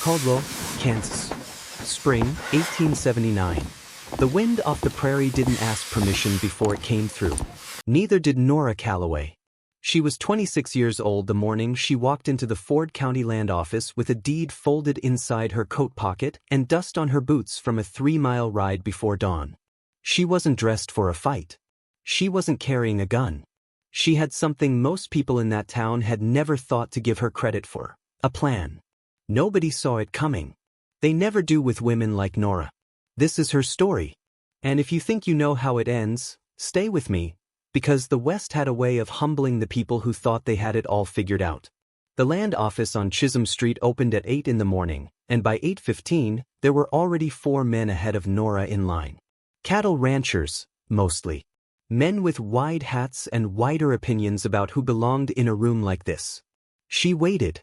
Caldwell, Kansas. Spring, 1879. The wind off the prairie didn't ask permission before it came through. Neither did Nora Calloway. She was 26 years old the morning she walked into the Ford County Land Office with a deed folded inside her coat pocket and dust on her boots from a 3-mile ride before dawn. She wasn't dressed for a fight. She wasn't carrying a gun. She had something most people in that town had never thought to give her credit for: a plan. Nobody saw it coming. They never do with women like Nora. This is her story. And if you think you know how it ends, stay with me, because the West had a way of humbling the people who thought they had it all figured out. The land office on Chisholm Street opened at 8 in the morning, and by 8:15, there were already 4 men ahead of Nora in line. Cattle ranchers, mostly. Men with wide hats and wider opinions about who belonged in a room like this. She waited.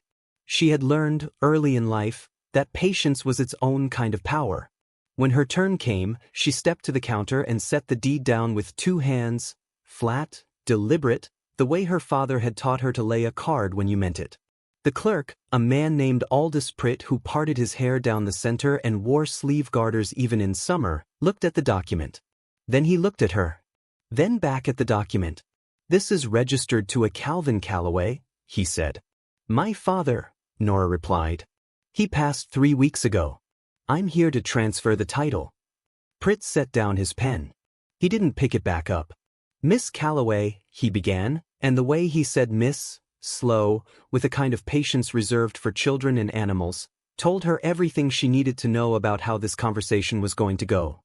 She had learned, early in life, that patience was its own kind of power. When her turn came, she stepped to the counter and set the deed down with 2 hands, flat, deliberate, the way her father had taught her to lay a card when you meant it. The clerk, a man named Aldous Pritt who parted his hair down the center and wore sleeve garters even in summer, looked at the document. Then he looked at her. Then back at the document. "This is registered to a Calvin Calloway," he said. "My father," Nora replied. "He passed 3 weeks ago. I'm here to transfer the title." Pritt set down his pen. He didn't pick it back up. "Miss Calloway," he began, and the way he said Miss, slow, with a kind of patience reserved for children and animals, told her everything she needed to know about how this conversation was going to go.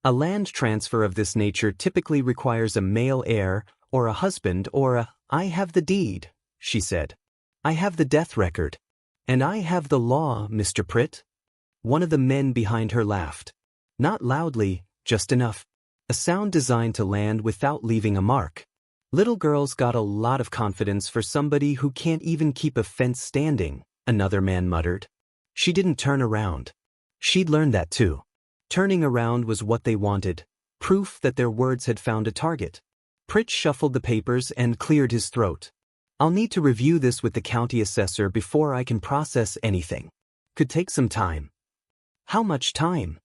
A land transfer of this nature typically requires a male heir, or a husband, or a, "I have the deed," she said. "I have the death record. And I have the law, Mr. Pritt." One of the men behind her laughed. Not loudly, just enough. A sound designed to land without leaving a mark. "Little girl's got a lot of confidence for somebody who can't even keep a fence standing," another man muttered. She didn't turn around. She'd learned that too. Turning around was what they wanted, proof that their words had found a target. Pritt shuffled the papers and cleared his throat. "I'll need to review this with the county assessor before I can process anything. Could take some time." "How much time?"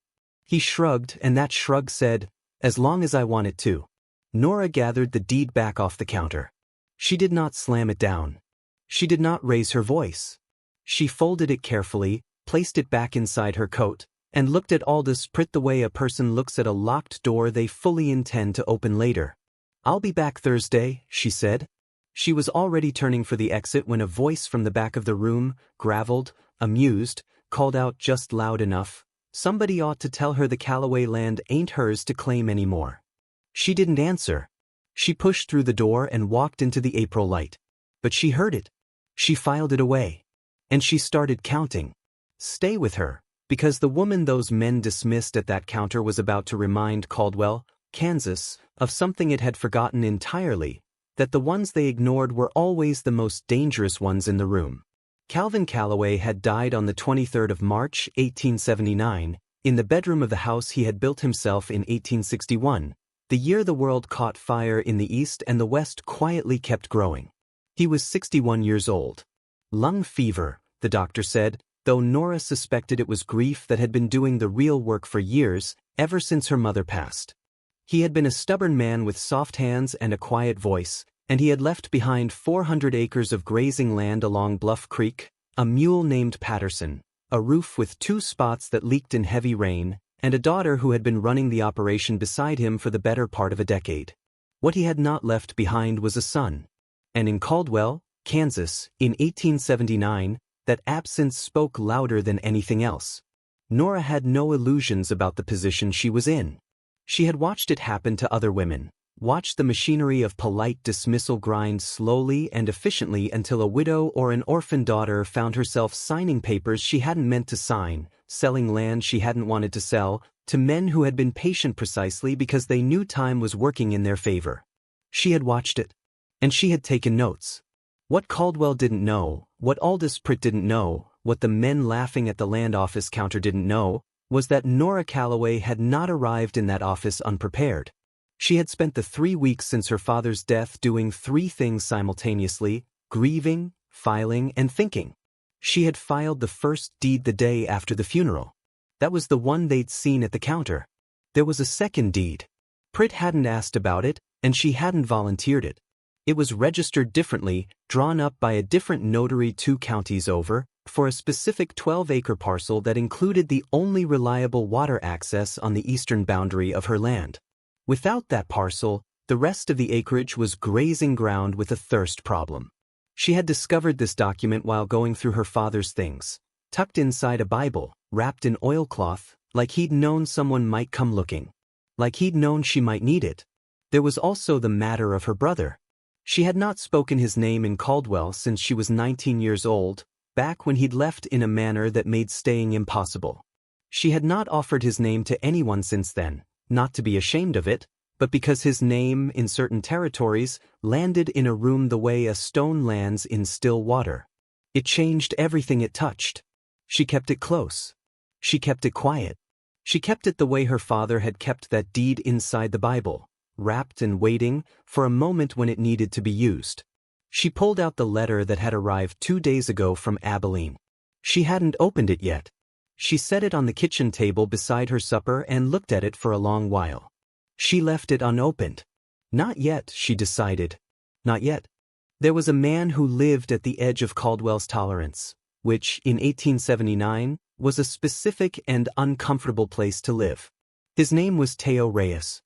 He shrugged, and that shrug said, "As long as I want it to." Nora gathered the deed back off the counter. She did not slam it down. She did not raise her voice. She folded it carefully, placed it back inside her coat, and looked at Aldous Pritt the way a person looks at a locked door they fully intend to open later. "I'll be back Thursday," she said. She was already turning for the exit when a voice from the back of the room, graveled, amused, called out just loud enough, "Somebody ought to tell her the Calloway land ain't hers to claim anymore." She didn't answer. She pushed through the door and walked into the April light. But she heard it. She filed it away. And she started counting. Stay with her, because the woman those men dismissed at that counter was about to remind Caldwell, Kansas, of something it had forgotten entirely, that the ones they ignored were always the most dangerous ones in the room. Calvin Calloway had died on the 23rd of March, 1879, in the bedroom of the house he had built himself in 1861, the year the world caught fire in the East and the West quietly kept growing. He was 61 years old. Lung fever, the doctor said, though Nora suspected it was grief that had been doing the real work for years, ever since her mother passed. He had been a stubborn man with soft hands and a quiet voice, and he had left behind 400 acres of grazing land along Bluff Creek, a mule named Patterson, a roof with 2 spots that leaked in heavy rain, and a daughter who had been running the operation beside him for the better part of a decade. What he had not left behind was a son. And in Caldwell, Kansas, in 1879, that absence spoke louder than anything else. Nora had no illusions about the position she was in. She had watched it happen to other women, watched the machinery of polite dismissal grind slowly and efficiently until a widow or an orphan daughter found herself signing papers she hadn't meant to sign, selling land she hadn't wanted to sell, to men who had been patient precisely because they knew time was working in their favor. She had watched it. And she had taken notes. What Caldwell didn't know, what Aldous Pritt didn't know, what the men laughing at the land office counter didn't know, was that Nora Calloway had not arrived in that office unprepared. She had spent the 3 weeks since her father's death doing 3 things simultaneously: grieving, filing, and thinking. She had filed the first deed the day after the funeral. That was the one they'd seen at the counter. There was a second deed. Prit hadn't asked about it, and she hadn't volunteered it. It was registered differently, drawn up by a different notary 2 counties over, for a specific 12-acre parcel that included the only reliable water access on the eastern boundary of her land. Without that parcel, the rest of the acreage was grazing ground with a thirst problem. She had discovered this document while going through her father's things, tucked inside a Bible, wrapped in oilcloth, like he'd known someone might come looking. Like he'd known she might need it. There was also the matter of her brother. She had not spoken his name in Caldwell since she was 19 years old, back when he'd left in a manner that made staying impossible. She had not offered his name to anyone since then, not to be ashamed of it, but because his name, in certain territories, landed in a room the way a stone lands in still water. It changed everything it touched. She kept it close. She kept it quiet. She kept it the way her father had kept that deed inside the Bible, wrapped and waiting for a moment when it needed to be used. She pulled out the letter that had arrived 2 days ago from Abilene. She hadn't opened it yet. She set it on the kitchen table beside her supper and looked at it for a long while. She left it unopened. Not yet, she decided. Not yet. There was a man who lived at the edge of Caldwell's tolerance, which, in 1879, was a specific and uncomfortable place to live. His name was Teo Reyes.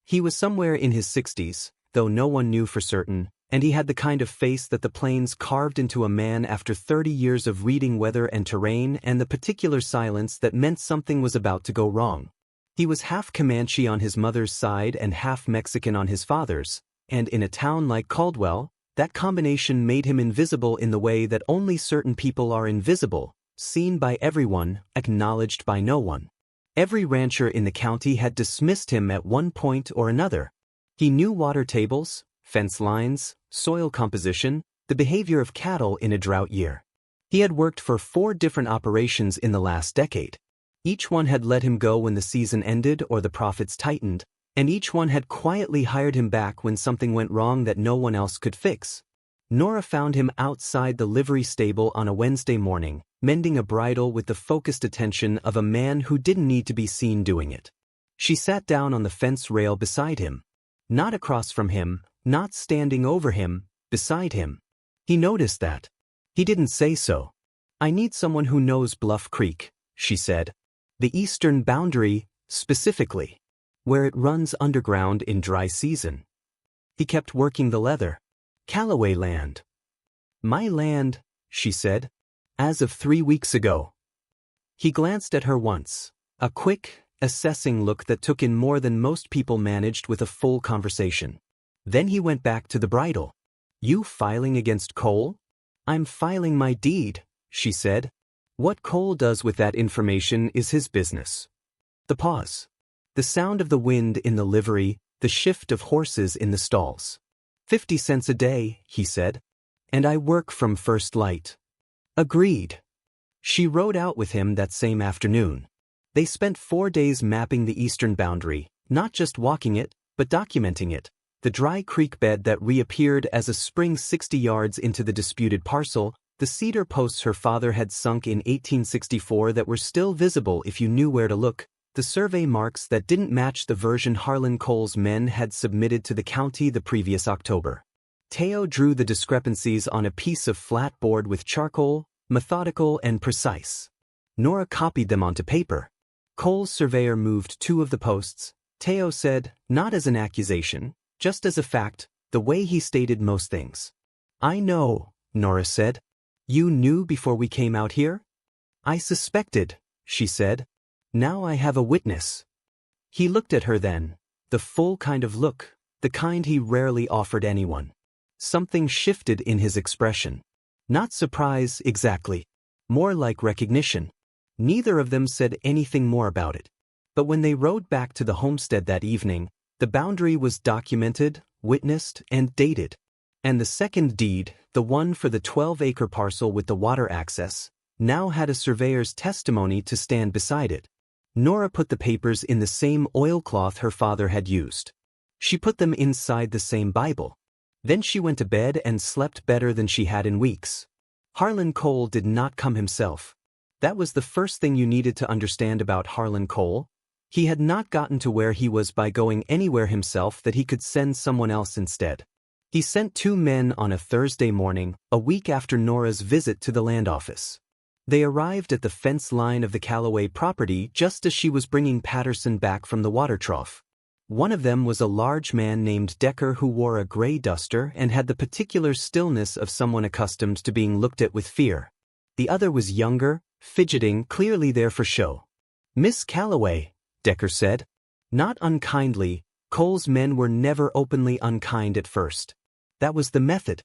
He was somewhere in his 60s, though no one knew for certain, and he had the kind of face that the plains carved into a man after 30 years of reading weather and terrain and the particular silence that meant something was about to go wrong. He was half Comanche on his mother's side and half Mexican on his father's, and in a town like Caldwell, that combination made him invisible in the way that only certain people are invisible, seen by everyone, acknowledged by no one. Every rancher in the county had dismissed him at one point or another. He knew water tables, fence lines, soil composition, the behavior of cattle in a drought year. He had worked for 4 different operations in the last decade. Each one had let him go when the season ended or the profits tightened, and each one had quietly hired him back when something went wrong that no one else could fix. Nora found him outside the livery stable on a Wednesday morning, mending a bridle with the focused attention of a man who didn't need to be seen doing it. She sat down on the fence rail beside him. Not across from him, not standing over him, beside him. He noticed that. He didn't say so. "I need someone who knows Bluff Creek," she said. "The eastern boundary, specifically. Where it runs underground in dry season." He kept working the leather. "Calloway land." "My land," she said. "As of 3 weeks ago." He glanced at her once, a quick, assessing look that took in more than most people managed with a full conversation. Then he went back to the bridle. "You filing against Cole?" "I'm filing my deed," she said. "What Cole does with that information is his business." The pause. The sound of the wind in the livery, the shift of horses in the stalls. 50 cents a day, he said. "And I work from first light." "Agreed." She rode out with him that same afternoon. They spent 4 days mapping the eastern boundary, not just walking it, but documenting it. The dry creek bed that reappeared as a spring 60 yards into the disputed parcel, the cedar posts her father had sunk in 1864 that were still visible if you knew where to look, the survey marks that didn't match the version Harlan Cole's men had submitted to the county the previous October. Teo drew the discrepancies on a piece of flat board with charcoal, methodical and precise. Nora copied them onto paper. Cole's surveyor moved 2 of the posts. Teo said, not as an accusation, just as a fact, the way he stated most things. "I know," Nora said. "You knew before we came out here?" "I suspected," she said. "Now I have a witness." He looked at her then, the full kind of look, the kind he rarely offered anyone. Something shifted in his expression. Not surprise, exactly. More like recognition. Neither of them said anything more about it. But when they rode back to the homestead that evening, the boundary was documented, witnessed, and dated. And the second deed, the one for the 12-acre parcel with the water access, now had a surveyor's testimony to stand beside it. Nora put the papers in the same oilcloth her father had used. She put them inside the same Bible. Then she went to bed and slept better than she had in weeks. Harlan Cole did not come himself. That was the first thing you needed to understand about Harlan Cole. He had not gotten to where he was by going anywhere himself that he could send someone else instead. He sent 2 men on a Thursday morning, a week after Nora's visit to the land office. They arrived at the fence line of the Calloway property just as she was bringing Patterson back from the water trough. One of them was a large man named Decker who wore a gray duster and had the particular stillness of someone accustomed to being looked at with fear. The other was younger, fidgeting, clearly there for show. "Miss Calloway," Decker said. Not unkindly, Cole's men were never openly unkind at first. That was the method.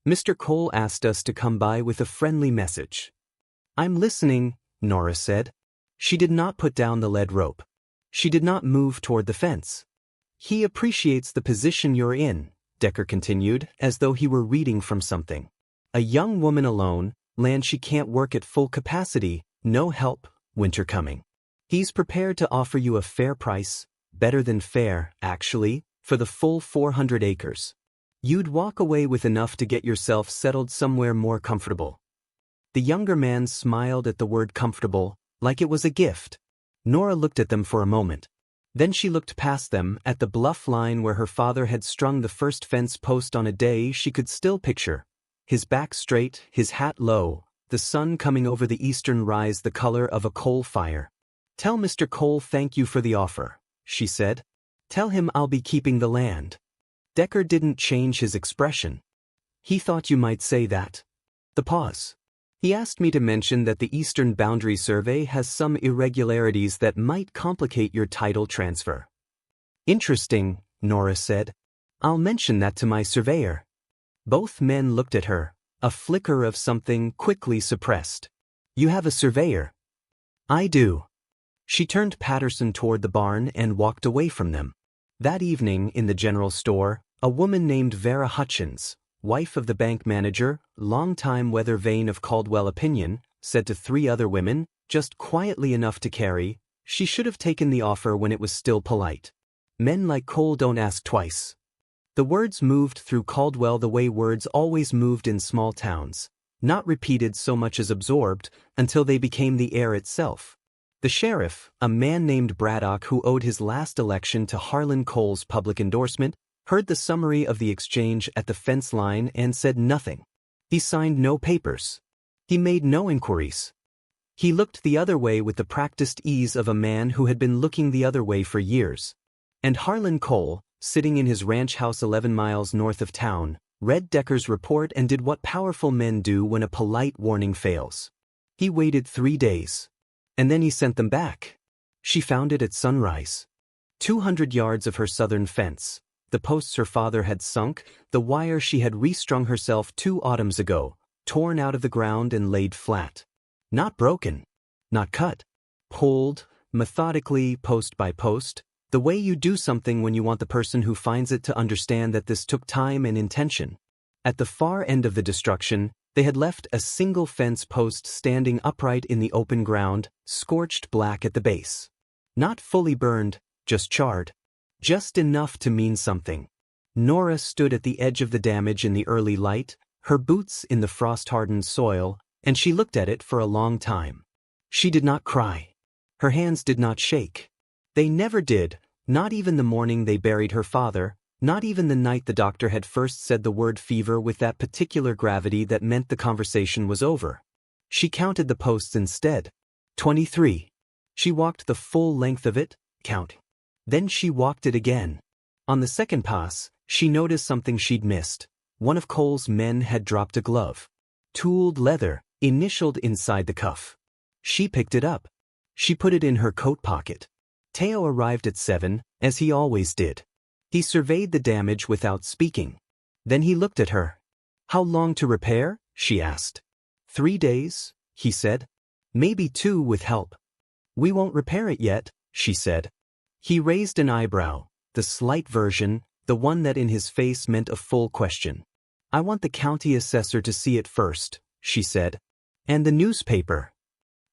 "Mr. Cole asked us to come by with a friendly message." "I'm listening," Nora said. She did not put down the lead rope. She did not move toward the fence. "He appreciates the position you're in," Decker continued, as though he were reading from something. "A young woman alone, land she can't work at full capacity, no help, winter coming. He's prepared to offer you a fair price, better than fair, actually, for the full 400 acres. You'd walk away with enough to get yourself settled somewhere more comfortable." The younger man smiled at the word comfortable, like it was a gift. Nora looked at them for a moment. Then she looked past them at the bluff line where her father had strung the first fence post on a day she could still picture. His back straight, his hat low, the sun coming over the eastern rise the color of a coal fire. "Tell Mr. Cole thank you for the offer," she said. "Tell him I'll be keeping the land." Decker didn't change his expression. "He thought you might say that." The pause. "He asked me to mention that the Eastern Boundary Survey has some irregularities that might complicate your title transfer." "Interesting," Nora said. "I'll mention that to my surveyor." Both men looked at her, a flicker of something quickly suppressed. "You have a surveyor?" "I do." She turned Patterson toward the barn and walked away from them. That evening in the general store, a woman named Vera Hutchins, wife of the bank manager, longtime weather vane of Caldwell opinion, said to 3 other women, just quietly enough to carry, she should have taken the offer when it was still polite. "Men like Cole don't ask twice." The words moved through Caldwell the way words always moved in small towns, not repeated so much as absorbed, until they became the air itself. The sheriff, a man named Braddock who owed his last election to Harlan Cole's public endorsement, heard the summary of the exchange at the fence line and said nothing. He signed no papers. He made no inquiries. He looked the other way with the practiced ease of a man who had been looking the other way for years. And Harlan Cole, sitting in his ranch house 11 miles north of town, read Decker's report and did what powerful men do when a polite warning fails. He waited 3 days. And then he sent them back. She found it at sunrise. 200 yards of her southern fence, the posts her father had sunk, the wire she had restrung herself 2 autumns ago, torn out of the ground and laid flat. Not broken. Not cut. Pulled, methodically, post by post, the way you do something when you want the person who finds it to understand that this took time and intention. At the far end of the destruction, they had left a single fence post standing upright in the open ground, scorched black at the base. Not fully burned, just charred. Just enough to mean something. Nora stood at the edge of the damage in the early light, her boots in the frost-hardened soil, and she looked at it for a long time. She did not cry. Her hands did not shake. They never did, not even the morning they buried her father, not even the night the doctor had first said the word fever with that particular gravity that meant the conversation was over. She counted the posts instead. 23. She walked the full length of it, counting. Then she walked it again. On the second pass, she noticed something she'd missed. One of Cole's men had dropped a glove. Tooled leather, initialed inside the cuff. She picked it up. She put it in her coat pocket. Teo arrived at 7, as he always did. He surveyed the damage without speaking. Then he looked at her. "How long to repair?" she asked. 3 days, he said. "Maybe 2 with help." "We won't repair it yet," she said. He raised an eyebrow, the slight version, the one that in his face meant a full question. "I want the county assessor to see it first," she said. "And the newspaper."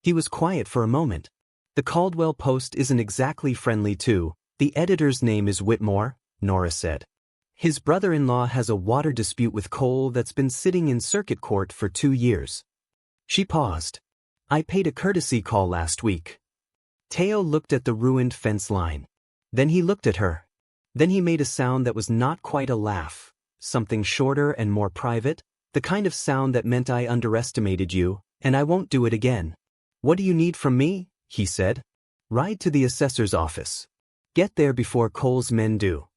He was quiet for a moment. "The Caldwell Post isn't exactly friendly too. The editor's name is Whitmore," Nora said. His brother-in-law has a water dispute with Cole that's been sitting in circuit court for 2 years. She paused. I paid a courtesy call last week. Teo looked at the ruined fence line. Then he looked at her. Then he made a sound that was not quite a laugh, something shorter and more private, the kind of sound that meant I underestimated you, and I won't do it again. What do you need from me? He said. Ride to the assessor's office. Get there before Cole's men do.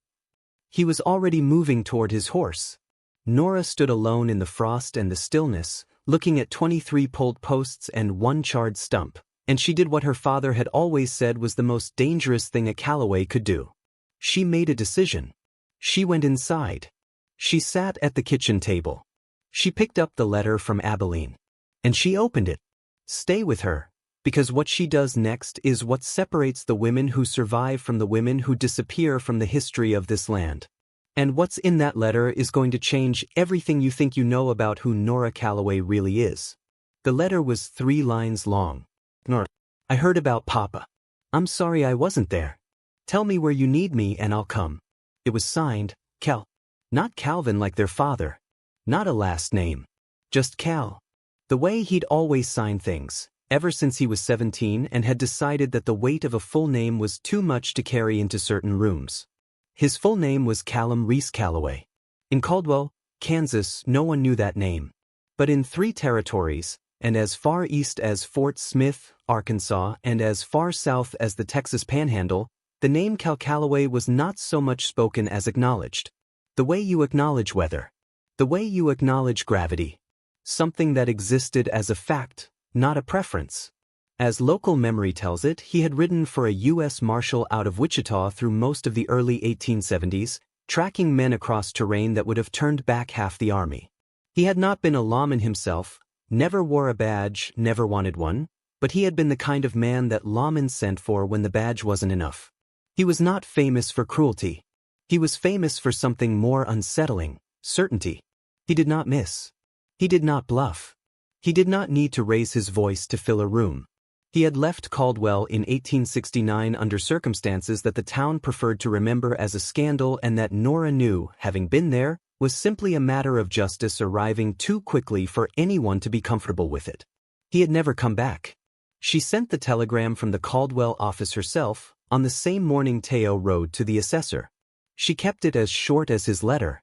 He was already moving toward his horse. Nora stood alone in the frost and the stillness, looking at 23 pulled posts and 1 charred stump, and she did what her father had always said was the most dangerous thing a Calloway could do. She made a decision. She went inside. She sat at the kitchen table. She picked up the letter from Abilene. And she opened it. Stay with her, because what she does next is what separates the women who survive from the women who disappear from the history of this land. And what's in that letter is going to change everything you think you know about who Nora Calloway really is. The letter was 3 lines long. Nora, I heard about Papa. I'm sorry I wasn't there. Tell me where you need me and I'll come. It was signed, Cal. Not Calvin like their father. Not a last name. Just Cal. The way he'd always signed things, ever since he was 17 and had decided that the weight of a full name was too much to carry into certain rooms. His full name was Callum Reese Calloway. In Caldwell, Kansas, no one knew that name. But in 3 territories, and as far east as Fort Smith, Arkansas, and as far south as the Texas Panhandle, the name Cal Calloway was not so much spoken as acknowledged. The way you acknowledge weather. The way you acknowledge gravity. Something that existed as a fact, not a preference. As local memory tells it, he had ridden for a U.S. Marshal out of Wichita through most of the early 1870s, tracking men across terrain that would have turned back half the army. He had not been a lawman himself, never wore a badge, never wanted one, but he had been the kind of man that lawmen sent for when the badge wasn't enough. He was not famous for cruelty. He was famous for something more unsettling, certainty. He did not miss. He did not bluff. He did not need to raise his voice to fill a room. He had left Caldwell in 1869 under circumstances that the town preferred to remember as a scandal and that Nora knew, having been there, was simply a matter of justice arriving too quickly for anyone to be comfortable with it. He had never come back. She sent the telegram from the Caldwell office herself, on the same morning Teo rode to the assessor. She kept it as short as his letter.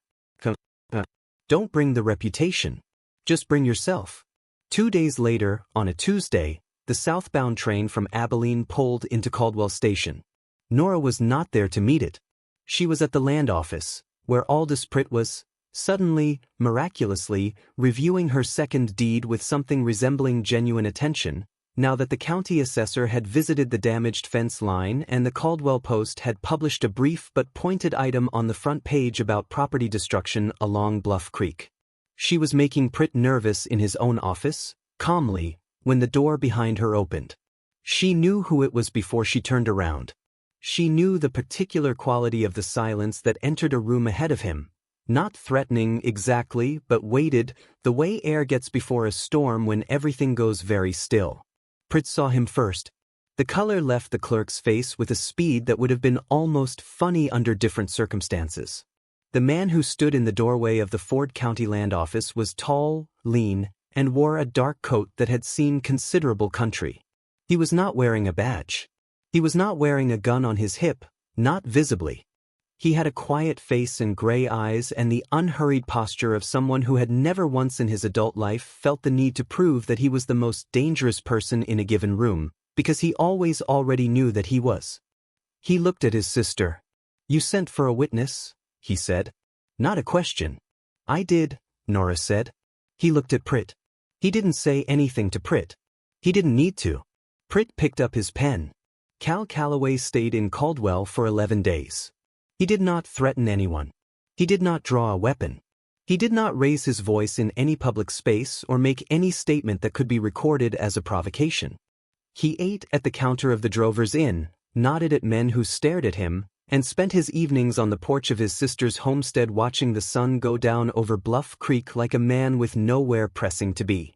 Don't bring the reputation. Just bring yourself. 2 days later, on a Tuesday, the southbound train from Abilene pulled into Caldwell Station. Nora was not there to meet it. She was at the land office, where Aldous Pritt was, suddenly, miraculously, reviewing her second deed with something resembling genuine attention, now that the county assessor had visited the damaged fence line and the Caldwell Post had published a brief but pointed item on the front page about property destruction along Bluff Creek. She was making Pritt nervous in his own office, calmly, when the door behind her opened. She knew who it was before she turned around. She knew the particular quality of the silence that entered a room ahead of him, not threatening exactly, but weighted, the way air gets before a storm when everything goes very still. Pritt saw him first. The color left the clerk's face with a speed that would have been almost funny under different circumstances. The man who stood in the doorway of the Ford County Land Office was tall, lean, and wore a dark coat that had seen considerable country. He was not wearing a badge. He was not wearing a gun on his hip, not visibly. He had a quiet face and gray eyes and the unhurried posture of someone who had never once in his adult life felt the need to prove that he was the most dangerous person in a given room, because he always already knew that he was. He looked at his sister. "You sent for a witness?" he said. "Not a question." "I did," Nora said. He looked at Pritt. He didn't say anything to Pritt. He didn't need to. Pritt picked up his pen. Cal Calloway stayed in Caldwell for 11 days. He did not threaten anyone. He did not draw a weapon. He did not raise his voice in any public space or make any statement that could be recorded as a provocation. He ate at the counter of the Drovers Inn, nodded at men who stared at him, and spent his evenings on the porch of his sister's homestead watching the sun go down over Bluff Creek like a man with nowhere pressing to be.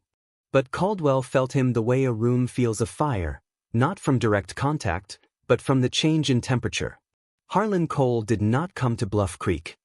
But Caldwell felt him the way a room feels a fire, not from direct contact, but from the change in temperature. Harlan Cole did not come to Bluff Creek.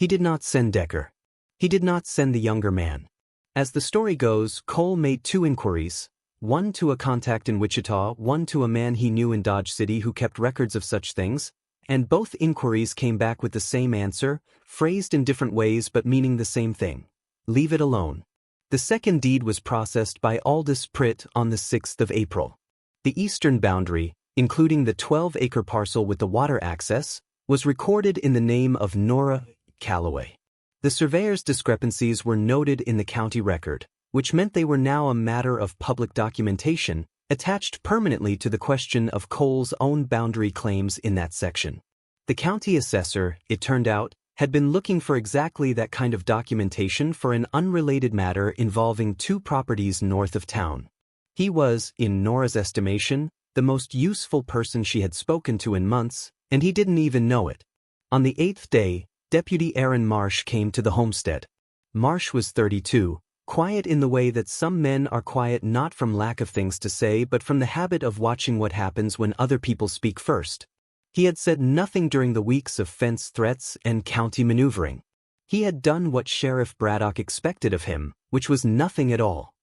He did not send Decker. He did not send the younger man. As the story goes, Cole made 2 inquiries, one to a contact in Wichita, one to a man he knew in Dodge City who kept records of such things, and both inquiries came back with the same answer, phrased in different ways but meaning the same thing. Leave it alone. The second deed was processed by Aldous Pritt on the 6th of April. The eastern boundary, including the 12-acre parcel with the water access, was recorded in the name of Nora Calloway. The surveyor's discrepancies were noted in the county record, which meant they were now a matter of public documentation, attached permanently to the question of Cole's own boundary claims in that section. The county assessor, it turned out, had been looking for exactly that kind of documentation for an unrelated matter involving 2 properties north of town. He was, in Nora's estimation, the most useful person she had spoken to in months, and he didn't even know it. On the 8th day, Deputy Aaron Marsh came to the homestead. Marsh was 32, quiet in the way that some men are quiet not from lack of things to say but from the habit of watching what happens when other people speak first. He had said nothing during the weeks of fence threats and county maneuvering. He had done what Sheriff Braddock expected of him, which was nothing at all.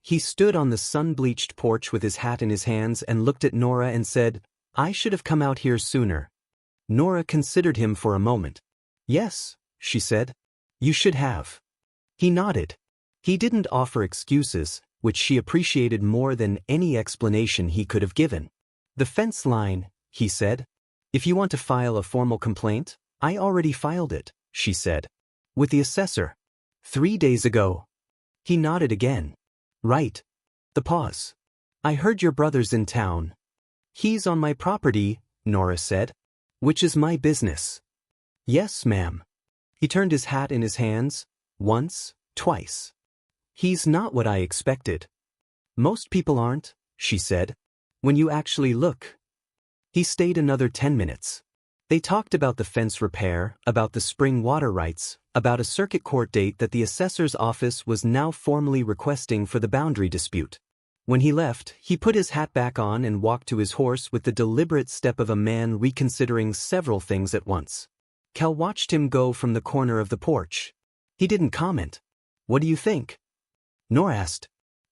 He stood on the sun-bleached porch with his hat in his hands and looked at Nora and said, "I should have come out here sooner." Nora considered him for a moment. "Yes," she said. "You should have." He nodded. He didn't offer excuses, which she appreciated more than any explanation he could have given. "The fence line," he said. "If you want to file a formal complaint, I already filed it," she said. "With the assessor. 3 days ago." He nodded again. "Right." The pause. "I heard your brother's in town." "He's on my property," Nora said. "Which is my business." "Yes, ma'am." He turned his hat in his hands, once, twice. "He's not what I expected." "Most people aren't," she said. "When you actually look." He stayed another 10 minutes. They talked about the fence repair, about the spring water rights, about a circuit court date that the assessor's office was now formally requesting for the boundary dispute. When he left, he put his hat back on and walked to his horse with the deliberate step of a man reconsidering several things at once. Cal watched him go from the corner of the porch. He didn't comment. "What do you think?" Nora asked.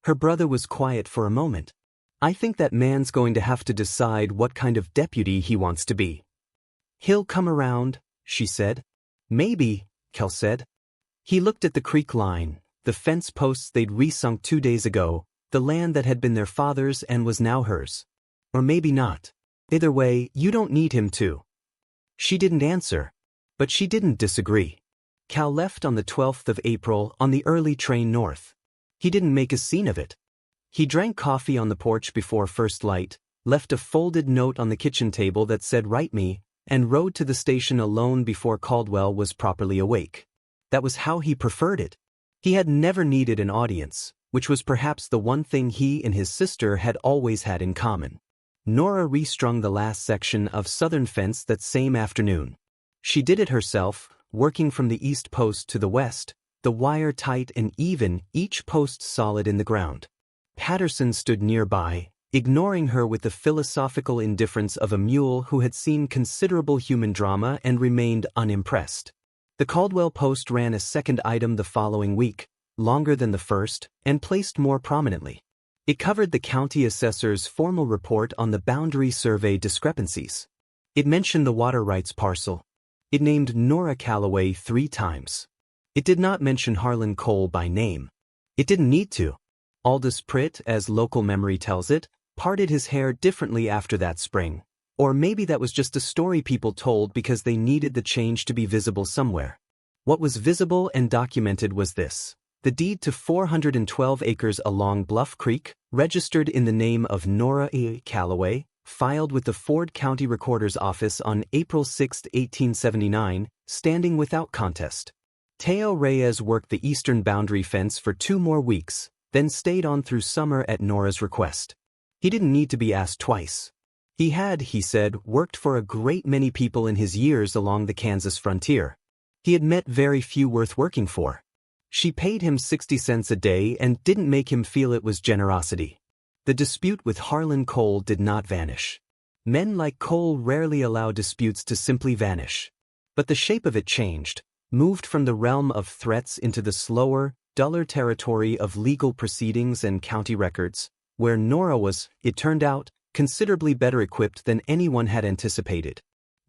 Her brother was quiet for a moment. "I think that man's going to have to decide what kind of deputy he wants to be." "He'll come around," she said. "Maybe," Cal said. He looked at the creek line, the fence posts they'd resunk 2 days ago, the land that had been their father's and was now hers. Or maybe not. Either way, you don't need him to. She didn't answer. But she didn't disagree. Cal left on the 12th of April on the early train north. He didn't make a scene of it. He drank coffee on the porch before first light, left a folded note on the kitchen table that said "Write me," and rode to the station alone before Caldwell was properly awake. That was how he preferred it. He had never needed an audience, which was perhaps the one thing he and his sister had always had in common. Nora restrung the last section of Southern Fence that same afternoon. She did it herself, working from the east post to the west, the wire tight and even, each post solid in the ground. Patterson stood nearby, ignoring her with the philosophical indifference of a mule who had seen considerable human drama and remained unimpressed. The Caldwell Post ran a second item the following week, longer than the first, and placed more prominently. It covered the county assessor's formal report on the boundary survey discrepancies. It mentioned the water rights parcel. It named Nora Calloway 3 times. It did not mention Harlan Cole by name. It didn't need to. Aldous Pritt, as local memory tells it, parted his hair differently after that spring. Or maybe that was just a story people told because they needed the change to be visible somewhere. What was visible and documented was this: the deed to 412 acres along Bluff Creek, registered in the name of Nora Calloway, filed with the Ford County Recorder's Office on April 6, 1879, standing without contest. Teo Reyes worked the eastern boundary fence for 2 more weeks, then stayed on through summer at Nora's request. He didn't need to be asked twice. He had, he said, worked for a great many people in his years along the Kansas frontier. He had met very few worth working for. She paid him 60 cents a day and didn't make him feel it was generosity. The dispute with Harlan Cole did not vanish. Men like Cole rarely allow disputes to simply vanish. But the shape of it changed. moved from the realm of threats into the slower, duller territory of legal proceedings and county records, where Nora was, it turned out, considerably better equipped than anyone had anticipated.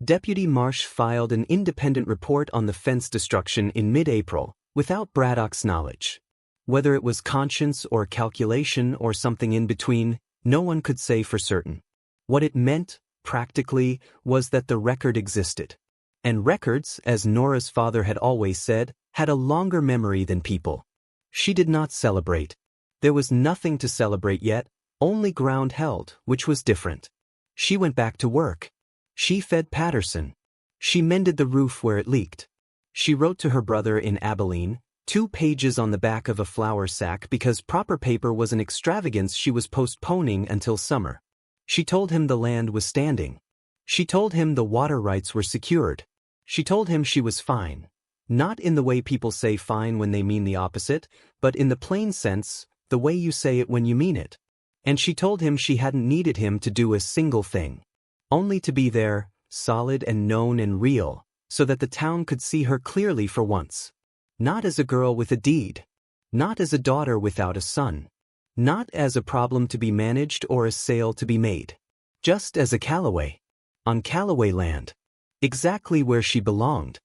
Deputy Marsh filed an independent report on the fence destruction in mid-April, without Braddock's knowledge. Whether it was conscience or calculation or something in between, no one could say for certain. What it meant, practically, was that the record existed. And records, as Nora's father had always said, had a longer memory than people. She did not celebrate. There was nothing to celebrate yet, only ground held, which was different. She went back to work. She fed Patterson. She mended the roof where it leaked. She wrote to her brother in Abilene, 2 pages on the back of a flour sack because proper paper was an extravagance she was postponing until summer. She told him the land was standing. She told him the water rights were secured. She told him she was fine. Not in the way people say fine when they mean the opposite, but in the plain sense, the way you say it when you mean it. And she told him she hadn't needed him to do a single thing. Only to be there, solid and known and real, so that the town could see her clearly for once. Not as a girl with a deed. Not as a daughter without a son. Not as a problem to be managed or a sale to be made. Just as a Calloway. On Calloway land. Exactly where she belonged.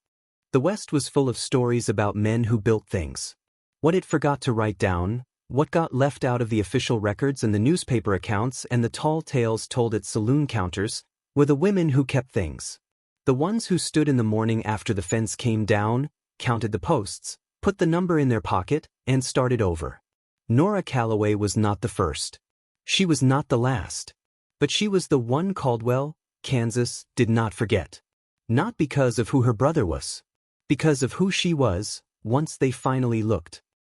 The West was full of stories about men who built things. What it forgot to write down, what got left out of the official records and the newspaper accounts and the tall tales told at saloon counters, were the women who kept things. The ones who stood in the morning after the fence came down, counted the posts, put the number in their pocket, and started over. Nora Calloway was not the first. She was not the last. But she was the one Caldwell, Kansas, did not forget. Not because of who her brother was. Because of who she was, once they finally looked.